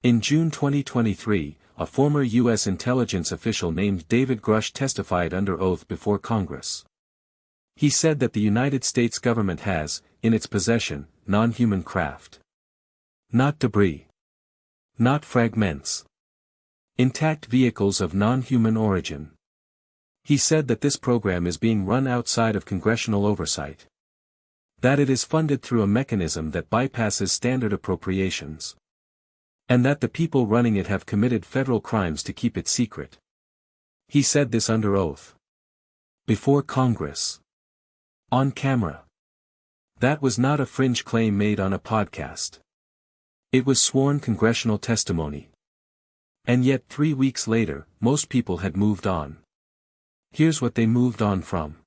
In June 2023, a former U.S. intelligence official named David Grusch testified under oath before Congress. He said that the United States government has, in its possession, non-human craft. Not debris. Not fragments. Intact vehicles of non-human origin. He said that this program is being run outside of congressional oversight. That it is funded through a mechanism that bypasses standard appropriations. And that the people running it have committed federal crimes to keep it secret. He said this under oath. Before Congress. On camera. That was not a fringe claim made on a podcast. It was sworn congressional testimony. And yet 3 weeks later, most people had moved on. Here's what they moved on from.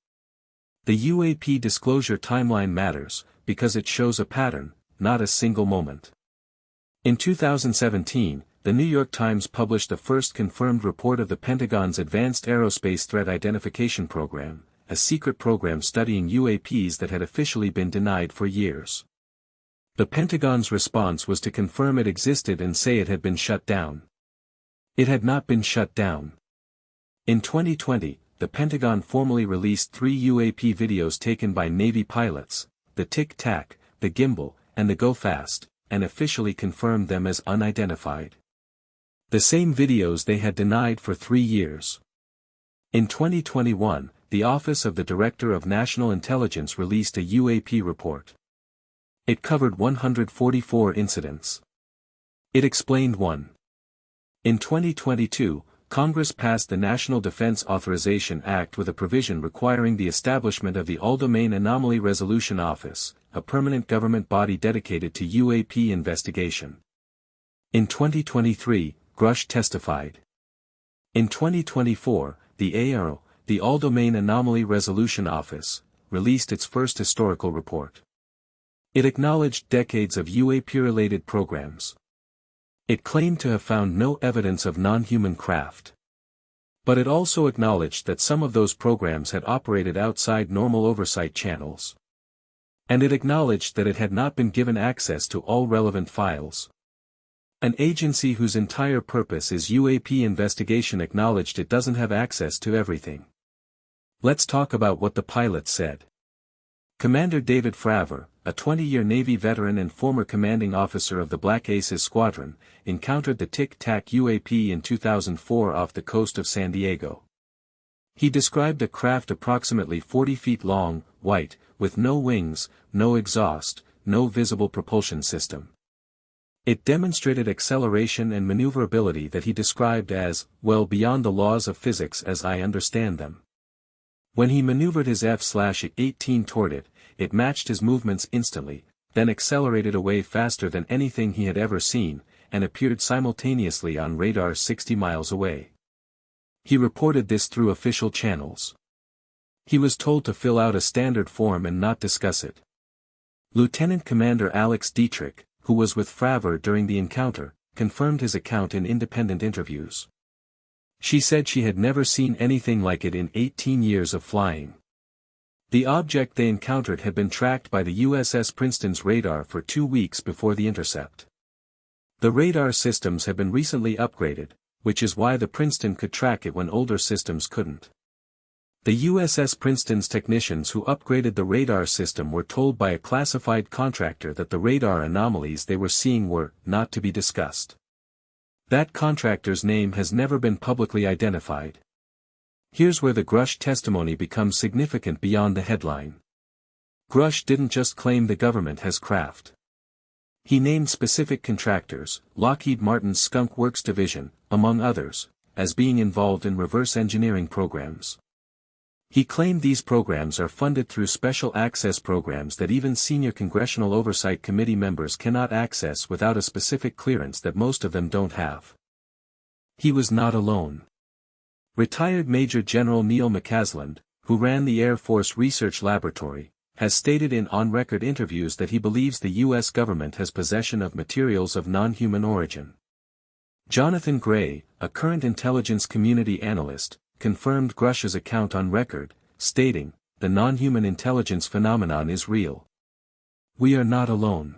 The UAP Disclosure Timeline matters, because it shows a pattern, not a single moment. In 2017, the New York Times published the first confirmed report of the Pentagon's Advanced Aerospace Threat Identification Program, a secret program studying UAPs that had officially been denied for years. The Pentagon's response was to confirm it existed and say it had been shut down. It had not been shut down. In 2020, the Pentagon formally released 3 UAP videos taken by Navy pilots, the Tic Tac, the Gimbal, and the Go Fast, and officially confirmed them as unidentified. The same videos they had denied for 3 years. In 2021, the Office of the Director of National Intelligence released a UAP report. It covered 144 incidents. It explained one. In 2022, Congress passed the National Defense Authorization Act with a provision requiring the establishment of the All-Domain Anomaly Resolution Office, a permanent government body dedicated to UAP investigation. In 2023, Grusch testified. In 2024, the AARO, the All-Domain Anomaly Resolution Office, released its first historical report. It acknowledged decades of UAP-related programs. It claimed to have found no evidence of non-human craft. But it also acknowledged that some of those programs had operated outside normal oversight channels. And it acknowledged that it had not been given access to all relevant files. An agency whose entire purpose is UAP investigation acknowledged it doesn't have access to everything. Let's talk about what the pilot said. Commander David Fravor, a 20-year Navy veteran and former commanding officer of the Black Aces Squadron, encountered the Tic Tac UAP in 2004 off the coast of San Diego. He described a craft approximately 40 feet long, white, with no wings, no exhaust, no visible propulsion system. It demonstrated acceleration and maneuverability that he described as, well beyond the laws of physics as I understand them. When he maneuvered his F/A-18 toward it, it matched his movements instantly, then accelerated away faster than anything he had ever seen, and appeared simultaneously on radar 60 miles away. He reported this through official channels. He was told to fill out a standard form and not discuss it. Lieutenant Commander Alex Dietrich, who was with Fravor during the encounter, confirmed his account in independent interviews. She said she had never seen anything like it in 18 years of flying. The object they encountered had been tracked by the USS Princeton's radar for 2 weeks before the intercept. The radar systems had been recently upgraded, which is why the Princeton could track it when older systems couldn't. The USS Princeton's technicians who upgraded the radar system were told by a classified contractor that the radar anomalies they were seeing were not to be discussed. That contractor's name has never been publicly identified. Here's where the Grusch testimony becomes significant beyond the headline. Grusch didn't just claim the government has craft. He named specific contractors, Lockheed Martin's Skunk Works division, among others, as being involved in reverse engineering programs. He claimed these programs are funded through special access programs that even senior Congressional Oversight Committee members cannot access without a specific clearance that most of them don't have. He was not alone. Retired Major General Neil McCasland, who ran the Air Force Research Laboratory, has stated in on-record interviews that he believes the U.S. government has possession of materials of non-human origin. Jonathan Gray, a current intelligence community analyst, confirmed Grusch's account on record, stating, "The non-human intelligence phenomenon is real. We are not alone.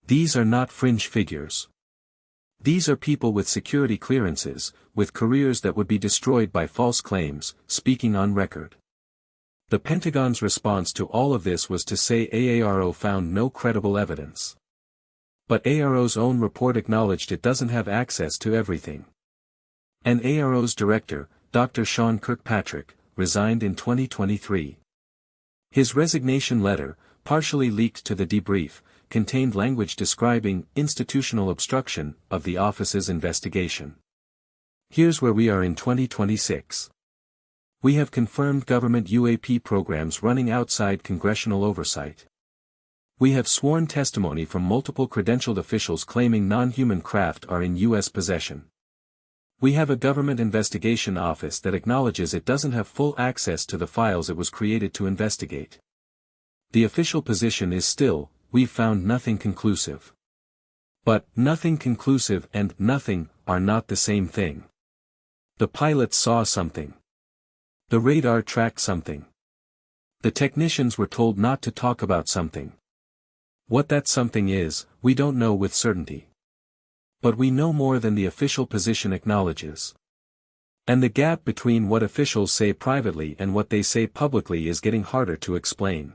These are not fringe figures. These are people with security clearances, with careers that would be destroyed by false claims, speaking on record. The Pentagon's response to all of this was to say AARO found no credible evidence. But AARO's own report acknowledged it doesn't have access to everything. And AARO's director, Dr. Sean Kirkpatrick, resigned in 2023. His resignation letter, partially leaked to the debrief, contained language describing institutional obstruction of the office's investigation. Here's where we are in 2026. We have confirmed government UAP programs running outside congressional oversight. We have sworn testimony from multiple credentialed officials claiming non-human craft are in U.S. possession. We have a government investigation office that acknowledges it doesn't have full access to the files it was created to investigate. The official position is still, we've found nothing conclusive. But, nothing conclusive and nothing are not the same thing. The pilots saw something. The radar tracked something. The technicians were told not to talk about something. What that something is, we don't know with certainty. But we know more than the official position acknowledges. And the gap between what officials say privately and what they say publicly is getting harder to explain.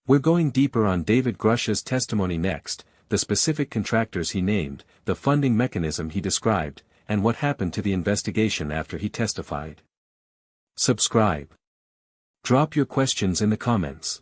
We're going deeper on David Grusch's testimony next, the specific contractors he named, the funding mechanism he described, and what happened to the investigation after he testified. Subscribe. Drop your questions in the comments.